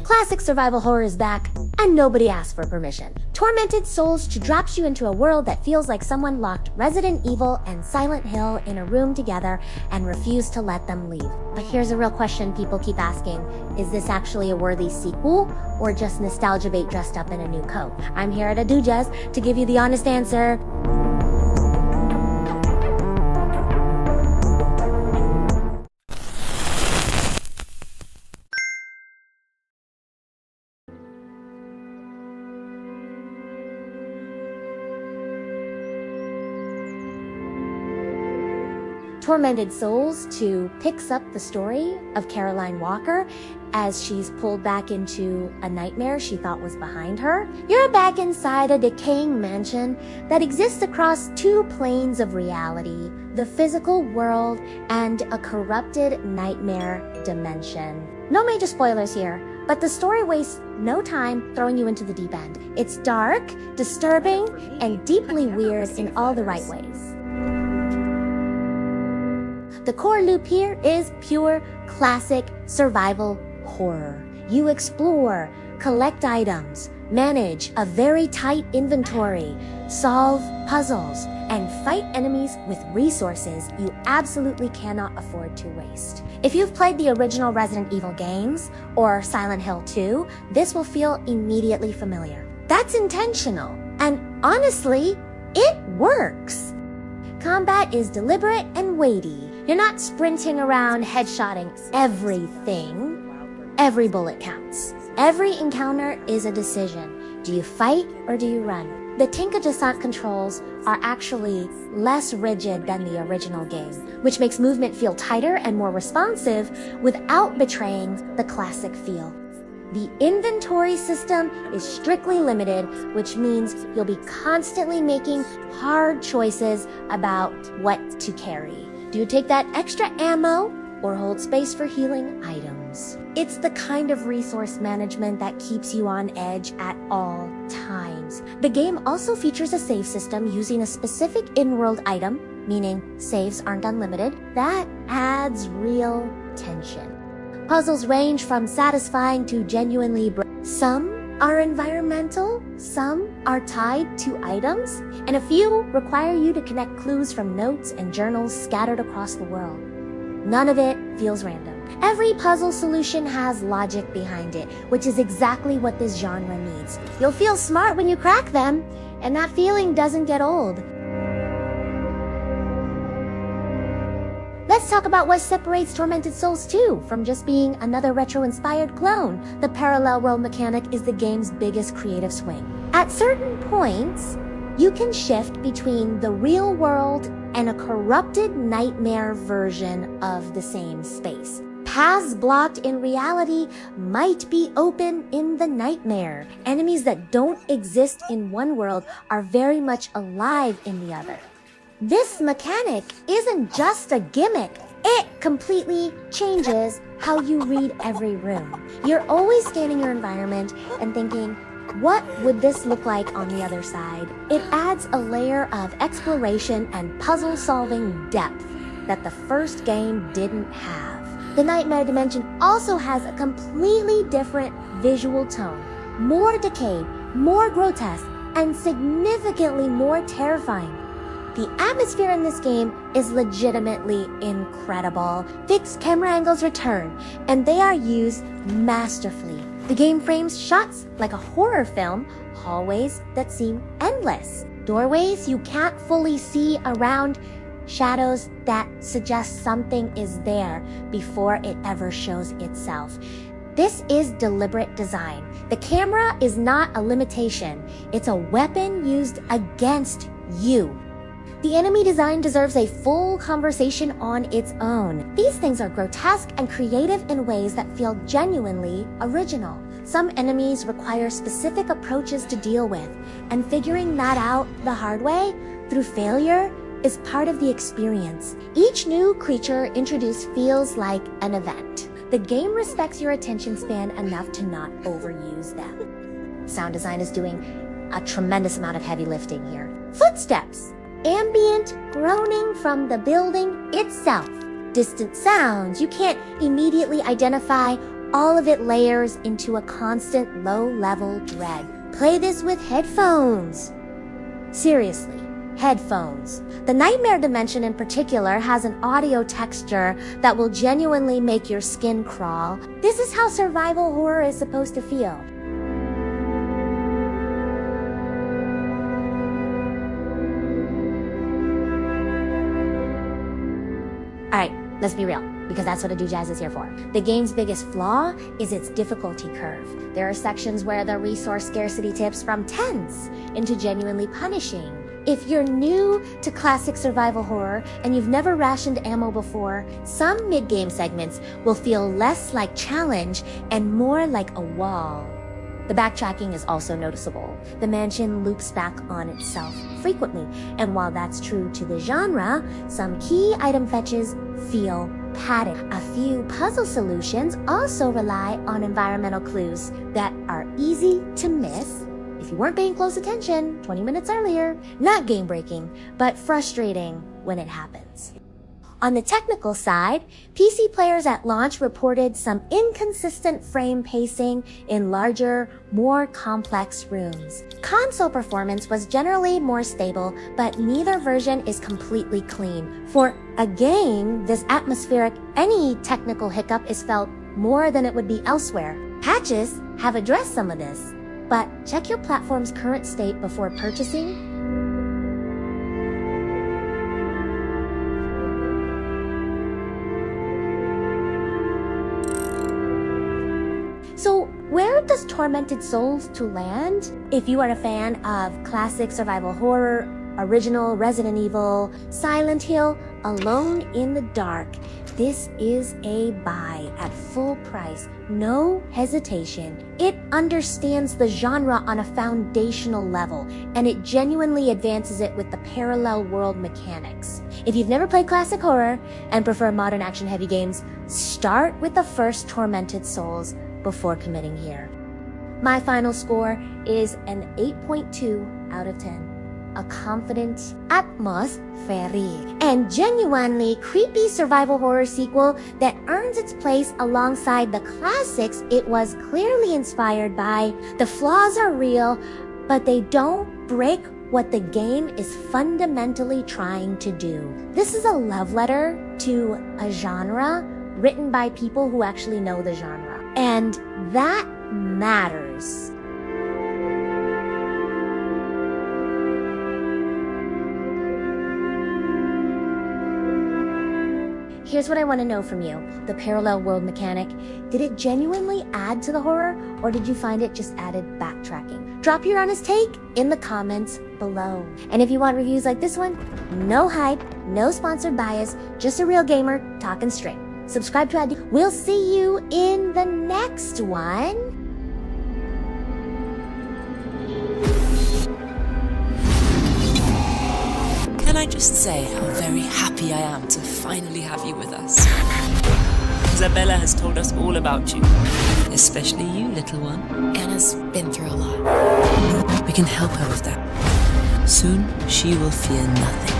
Classic survival horror is back, and nobody asked for permission. Tormented Souls drops you into a world that feels like someone locked Resident Evil and Silent Hill in a room together and refused to let them leave. But here's a real question people keep asking. Is this actually a worthy sequel, or just nostalgia bait dressed up in a new coat? I'm here at Adoogez to give you the honest answer. Tormented Souls 2 picks up the story of Caroline Walker as she's pulled back into a nightmare she thought was behind her. You're back inside a decaying mansion that exists across two planes of reality, the physical world and a corrupted nightmare dimension. No major spoilers here, but the story wastes no time throwing you into the deep end. It's dark, disturbing, and deeply weird in all the right ways. The core loop here is pure classic survival horror. You explore, collect items, manage a very tight inventory, solve puzzles, and fight enemies with resources you absolutely cannot afford to waste. If you've played the original Resident Evil games or Silent Hill 2, this will feel immediately familiar. That's intentional, and honestly, it works. Combat is deliberate and weighty. You're not sprinting around headshotting everything. Every bullet counts. Every encounter is a decision. Do you fight or do you run? The Tinka Descent controls are actually less rigid than the original game, which makes movement feel tighter and more responsive without betraying the classic feel. The inventory system is strictly limited, which means you'll be constantly making hard choices about what to carry. Do you take that extra ammo or hold space for healing items? It's the kind of resource management that keeps you on edge at all times. The game also features a save system using a specific in-world item, meaning saves aren't unlimited. That adds real tension. Puzzles range from satisfying to genuinely Some are environmental, some are tied to items, and a few require you to connect clues from notes and journals scattered across the world. None of it feels random. Every puzzle solution has logic behind it, which is exactly what this genre needs. You'll feel smart when you crack them, and that feeling doesn't get old. Let's talk about what separates Tormented Souls 2 from just being another retro-inspired clone. The parallel world mechanic is the game's biggest creative swing. At certain points, you can shift between the real world and a corrupted nightmare version of the same space. Paths blocked in reality might be open in the nightmare. Enemies that don't exist in one world are very much alive in the other. This mechanic isn't just a gimmick. It completely changes how you read every room. You're always scanning your environment and thinking, what would this look like on the other side? It adds a layer of exploration and puzzle-solving depth that the first game didn't have. The Nightmare Dimension also has a completely different visual tone. More decayed, more grotesque, and significantly more terrifying. The atmosphere in this game is legitimately incredible. Fixed camera angles return, and they are used masterfully. The game frames shots like a horror film, hallways that seem endless, doorways you can't fully see around, shadows that suggest something is there before it ever shows itself. This is deliberate design. The camera is not a limitation. It's a weapon used against you. The enemy design deserves a full conversation on its own. These things are grotesque and creative in ways that feel genuinely original. Some enemies require specific approaches to deal with, and figuring that out the hard way, through failure, is part of the experience. Each new creature introduced feels like an event. The game respects your attention span enough to not overuse them. Sound design is doing a tremendous amount of heavy lifting here. Footsteps. Ambient groaning from the building itself. Distant sounds you can't immediately identify All of it layers into a constant low-level dread. Play this with headphones. Seriously, headphones. The Nightmare Dimension in particular has an audio texture that will genuinely make your skin crawl. This is how survival horror is supposed to feel. Alright, let's be real, because that's what Adoogez is here for. The game's biggest flaw is its difficulty curve. There are sections where the resource scarcity tips from tense into genuinely punishing. If you're new to classic survival horror and you've never rationed ammo before, some mid-game segments will feel less like challenge and more like a wall. The backtracking is also noticeable. The mansion loops back on itself frequently, and while that's true to the genre, some key item fetches feel padded. A few puzzle solutions also rely on environmental clues that are easy to miss if you weren't paying close attention 20 minutes earlier. Not game-breaking, but frustrating when it happens. On the technical side, PC players at launch reported some inconsistent frame pacing in larger, more complex rooms. Console performance was generally more stable, but neither version is completely clean. For a game this atmospheric, any technical hiccup is felt more than it would be elsewhere. Patches have addressed some of this, but check your platform's current state before purchasing. So where does Tormented Souls 2 land? If you are a fan of classic survival horror, original Resident Evil, Silent Hill, Alone in the Dark, this is a buy at full price, no hesitation. It understands the genre on a foundational level, and it genuinely advances it with the parallel world mechanics. If you've never played classic horror and prefer modern action-heavy games, start with the first Tormented Souls before committing here. My final score is an 8.2 out of 10. A confident, atmospheric, and genuinely creepy survival horror sequel that earns its place alongside the classics it was clearly inspired by. The flaws are real, but they don't break what the game is fundamentally trying to do. This is a love letter to a genre written by people who actually know the genre. And that matters. Here's what I want to know from you. The parallel world mechanic, did it genuinely add to the horror, or did you find it just added backtracking? Drop your honest take in the comments below. And if you want reviews like this one, no hype, no sponsored bias, just a real gamer talking straight. Subscribe to Adoogez. We'll see you in the next one. Can I just say how very happy I am to finally have you with us? Isabella has told us all about you, especially you, little one. Anna's been through a lot. We can help her with that. Soon, she will fear nothing.